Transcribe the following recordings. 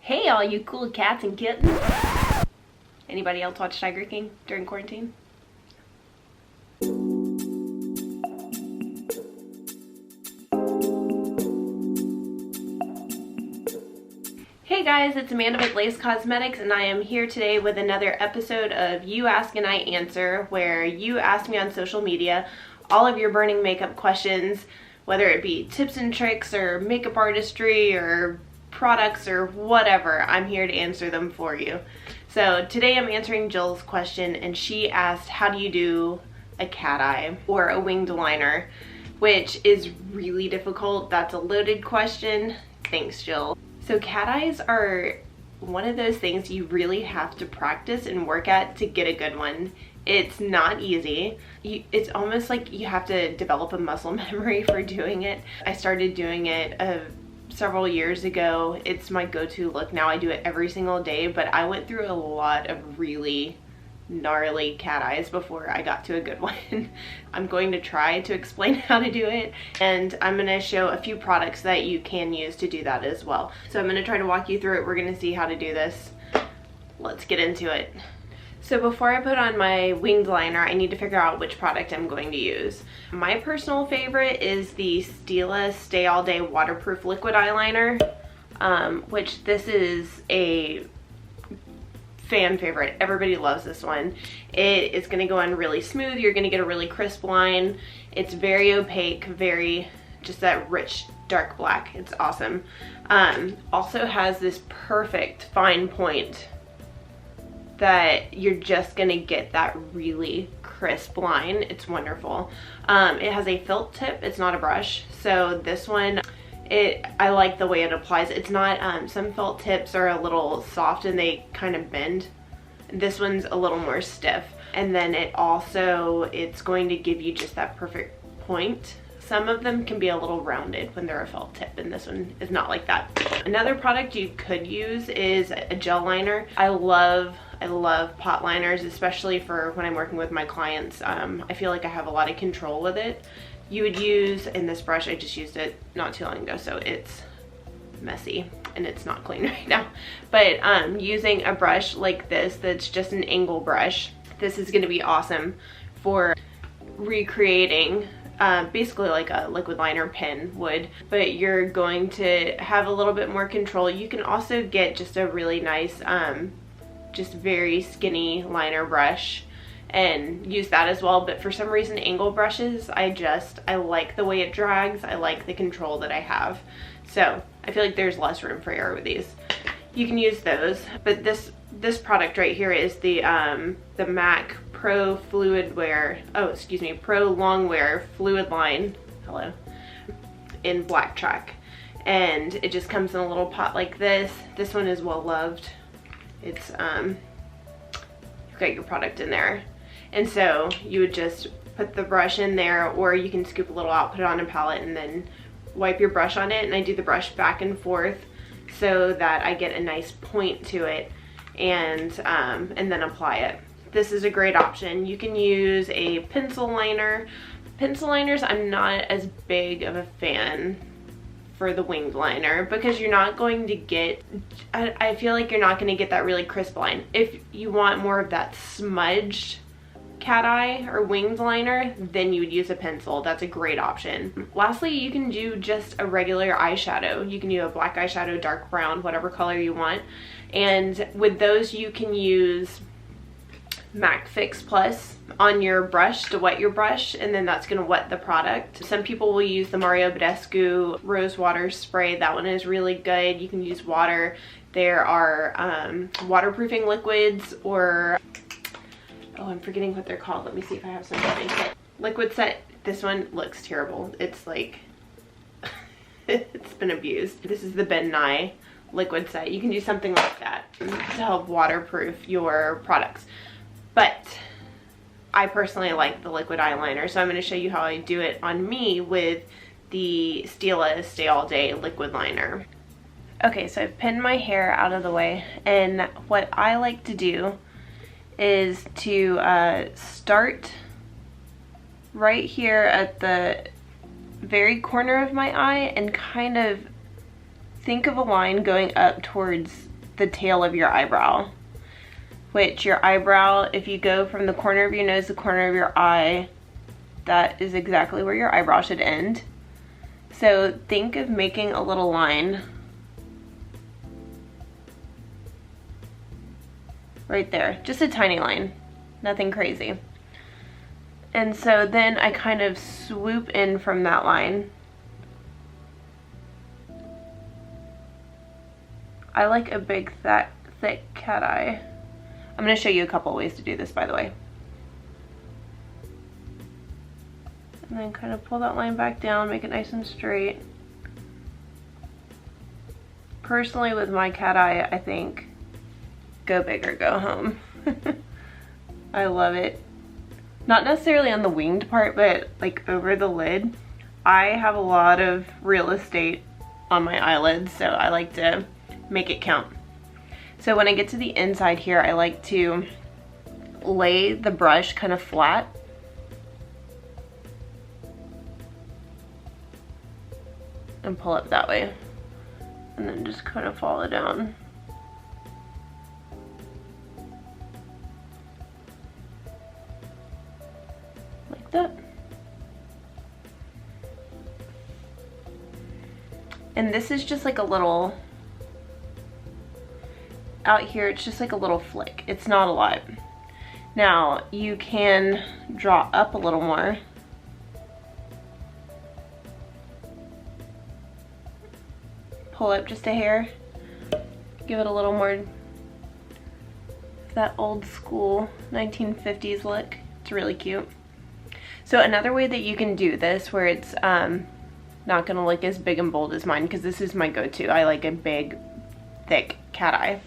Hey all you cool cats and kittens. Anybody else watch Tiger King during quarantine? Hey guys, it's Amanda with Lace Cosmetics and I am here today with another episode of You Ask and I Answer, where you ask me on social media all of your burning makeup questions, whether it be tips and tricks or makeup artistry or products or whatever. I'm here to answer them for you. So today I'm answering Jill's question, and she asked, how do you do a cat eye or a winged liner, which is really difficult. That's a loaded question. Thanks, Jill. So cat eyes are one of those things you really have to practice and work at to get a good one. It's not easy. It's almost like you have to develop a muscle memory for doing it. I started doing it several years ago. It's my go-to look now. I do it every single day, but I went through a lot of really gnarly cat eyes before I got to a good one. I'm going to try to explain how to do it, and I'm going to show a few products that you can use to do that as well. So I'm going to try to walk you through it. We're going to see how to do this. Let's get into it. So before I put on my winged liner, I need to figure out which product I'm going to use. My personal favorite is the Stila Stay All Day Waterproof Liquid Eyeliner, which this is a fan favorite. Everybody loves this one. It is going to go on really smooth. You're going to get a really crisp line. It's very opaque, very just that rich dark black. It's awesome. Also has this perfect fine point that you're just gonna get that really crisp line. It's wonderful. It has a felt tip. It's not a brush. So this one, I like the way it applies. It's not, some felt tips are a little soft and they kind of bend. This one's a little more stiff. And then it's going to give you just that perfect point. Some of them can be a little rounded when they're a felt tip, and this one is not like that. Another product you could use is a gel liner. I love pot liners, especially for when I'm working with my clients. I feel like I have a lot of control with it. You would use, in this brush, I just used it not too long ago, so it's messy and it's not clean right now. But using a brush like this, that's just an angle brush, this is gonna be awesome for recreating basically like a liquid liner pen would, but you're going to have a little bit more control. You can also get just a really nice, just very skinny liner brush and use that as well. But for some reason, angle brushes, I like the way it drags. I like the control that I have. So I feel like there's less room for error with these. You can use those, but this product right here is the MAC Pro Fluid Wear, Pro Long Wear Fluid Line, hello, in Black Track. And it just comes in a little pot like this. This one is well loved. It's, you've got your product in there. And so you would just put the brush in there, or you can scoop a little out, put it on a palette, and then wipe your brush on it. And I do the brush back and forth so that I get a nice point to it, and then apply it. This is a great option. You can use a pencil liner. Pencil liners, I'm not as big of a fan for the winged liner, because you're not going to get, I feel like you're not going to get that really crisp line. If you want more of that smudged cat eye or winged liner, then you would use a pencil. That's a great option. Lastly, you can do just a regular eyeshadow. You can do a black eyeshadow, dark brown, whatever color you want. And with those, you can use MAC Fix Plus on your brush to wet your brush, and then that's going to wet the product. Some people will use the Mario Badescu Rose Water Spray. That one is really good. You can use water. There are waterproofing liquids, or oh, I'm forgetting what they're called. Let me see if I have some liquid set. This one looks terrible. It's like it's been abused. This is the Ben Nye liquid set. You can do something like that to help waterproof your products. But I personally like the liquid eyeliner, so I'm going to show you how I do it on me with the Stila Stay All Day Liquid Liner. Okay, so I've pinned my hair out of the way, and what I like to do is to start right here at the very corner of my eye and kind of think of a line going up towards the tail of your eyebrow, which your eyebrow, if you go from the corner of your nose to the corner of your eye, that is exactly where your eyebrow should end. So think of making a little line right there, just a tiny line, nothing crazy. And so then I kind of swoop in from that line. I like a big, thick cat eye. I'm going to show you a couple ways to do this, by the way. And then kind of pull that line back down, make it nice and straight. Personally, with my cat eye, I think go big or go home. I love it. Not necessarily on the winged part, but like over the lid. I have a lot of real estate on my eyelids, so I like to make it count. So when I get to the inside here, I like to lay the brush kind of flat. And pull up that way. And then just kind of follow down. Like that. And this is just like a little, out here it's just like a little flick. It's not a lot. Now you can draw up a little more. Pull up just a hair. Give it a little more that old school 1950s look. It's really cute. So another way that you can do this where it's not gonna look as big and bold as mine, because this is my go-to. I like a big, thick cat eye.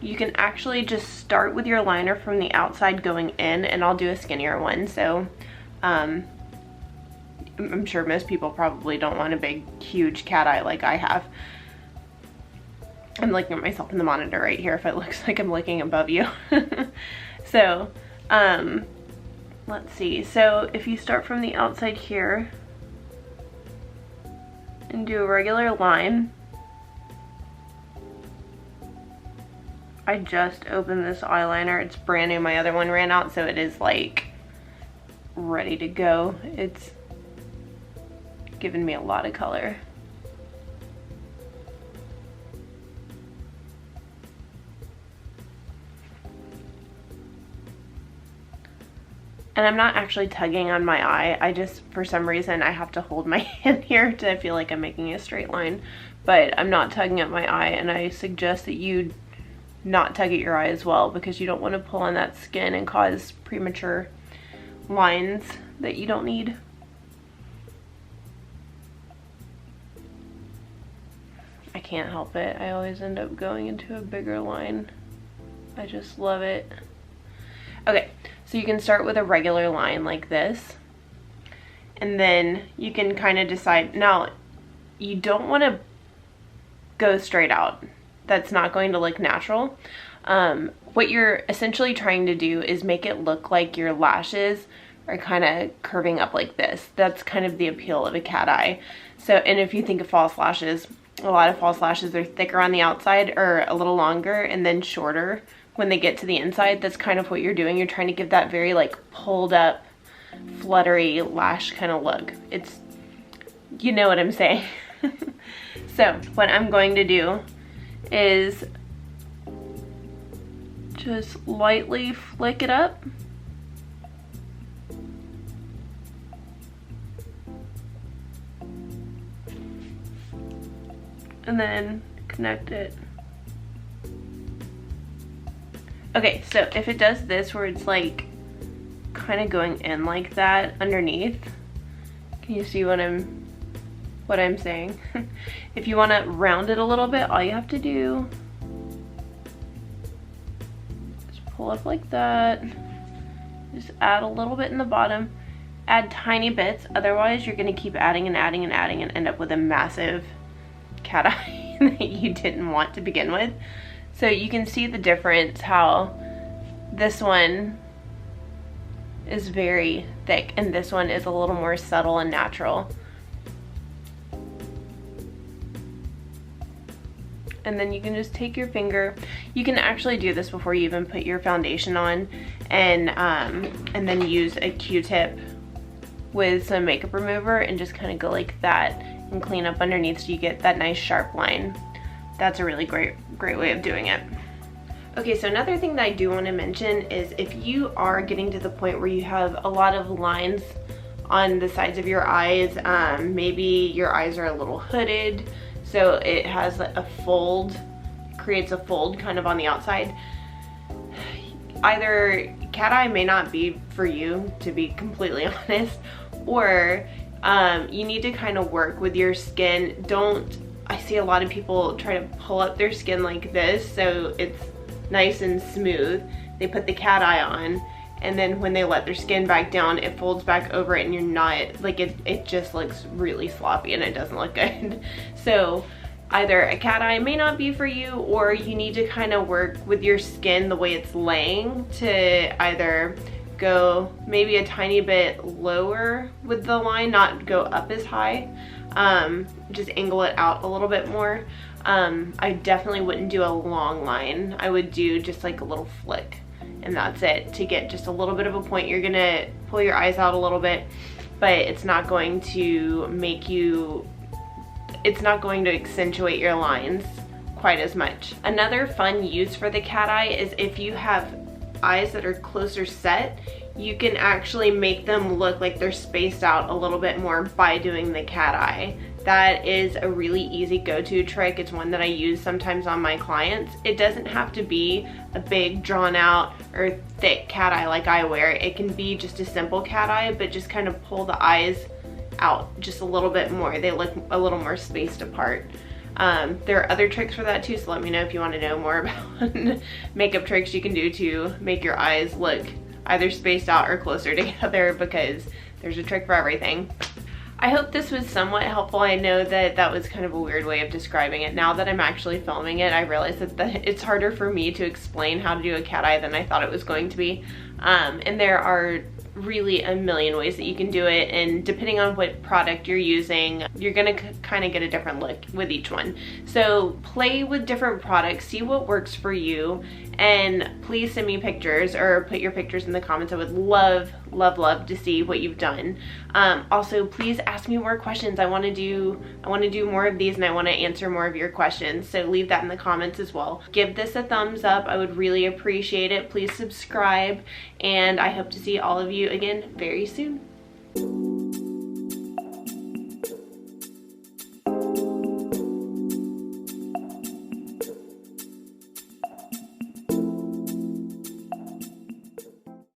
You can actually just start with your liner from the outside going in, and I'll do a skinnier one. So I'm sure most people probably don't want a big, huge cat eye like I have. I'm looking at myself in the monitor right here if it looks like I'm looking above you. So, let's see. So if you start from the outside here and do a regular line. I just opened this eyeliner. It's brand new. My other one ran out, so it is like ready to go. It's given me a lot of color. And I'm not actually tugging on my eye. I just, for some reason, I have to hold my hand here to feel like I'm making a straight line. But I'm not tugging at my eye, and I suggest that you not tug at your eye as well, because you don't want to pull on that skin and cause premature lines that you don't need. I can't help it. I always end up going into a bigger line. I just love it. Okay, so you can start with a regular line like this, and then you can kind of decide. Now, you don't want to go straight out. That's not going to look natural. What you're essentially trying to do is make it look like your lashes are kind of curving up like this. That's kind of the appeal of a cat eye. So, and if you think of false lashes, a lot of false lashes are thicker on the outside or a little longer and then shorter when they get to the inside. That's kind of what you're doing. You're trying to give that very like pulled up, fluttery lash kind of look. It's, you know what I'm saying. So what I'm going to do is just lightly flick it up. And then connect it. Okay, so if it does this where it's like kind of going in like that underneath, can you see what I'm saying? If you want to round it a little bit, all you have to do is pull up like that. Just add a little bit in the bottom. Add tiny bits, otherwise you're going to keep adding and adding and adding and end up with a massive cat eye that you didn't want to begin with. So you can see the difference, how this one is very thick and this one is a little more subtle and natural. and then you can just take your finger. You can actually do this before you even put your foundation on, and then use a Q-tip with some makeup remover and just kind of go like that and clean up underneath so you get that nice sharp line. That's a really great way of doing it. Okay, so another thing that I do want to mention is if you are getting to the point where you have a lot of lines on the sides of your eyes, maybe your eyes are a little hooded, so it has a fold, creates a fold kind of on the outside. Either cat eye may not be for you, to be completely honest, or you need to kind of work with your skin. I see a lot of people try to pull up their skin like this so it's nice and smooth. They put the cat eye on, and then when they let their skin back down, it folds back over it, and you're not, like, it just looks really sloppy and it doesn't look good. So either a cat eye may not be for you, or you need to kind of work with your skin the way it's laying to either go maybe a tiny bit lower with the line, not go up as high, just angle it out a little bit more. I definitely wouldn't do a long line. I would do just like a little flick, and that's it, to get just a little bit of a point. You're gonna pull your eyes out a little bit, but it's not going to it's not going to accentuate your lines quite as much. Another fun use for the cat eye is if you have eyes that are closer set, you can actually make them look like they're spaced out a little bit more by doing the cat eye. That is a really easy go-to trick. It's one that I use sometimes on my clients. It doesn't have to be a big drawn out or thick cat eye like I wear. It can be just a simple cat eye, but just kind of pull the eyes out just a little bit more. They look a little more spaced apart. There are other tricks for that too, so let me know if you want to know more about makeup tricks you can do to make your eyes look either spaced out or closer together, because there's a trick for everything. I hope this was somewhat helpful. I know that that was kind of a weird way of describing it. Now that I'm actually filming it, I realize that it's harder for me to explain how to do a cat eye than I thought it was going to be. And there are really a million ways that you can do it, and depending on what product you're using, you're gonna kind of get a different look with each one. So play with different products, see what works for you, and please send me pictures or put your pictures in the comments. I would love to see what you've done. Also, please ask me more questions. I want to do more of these, and I want to answer more of your questions, so leave that in the comments as well. Give this a thumbs up. I would really appreciate it. Please subscribe, and I hope to see all of you again very soon.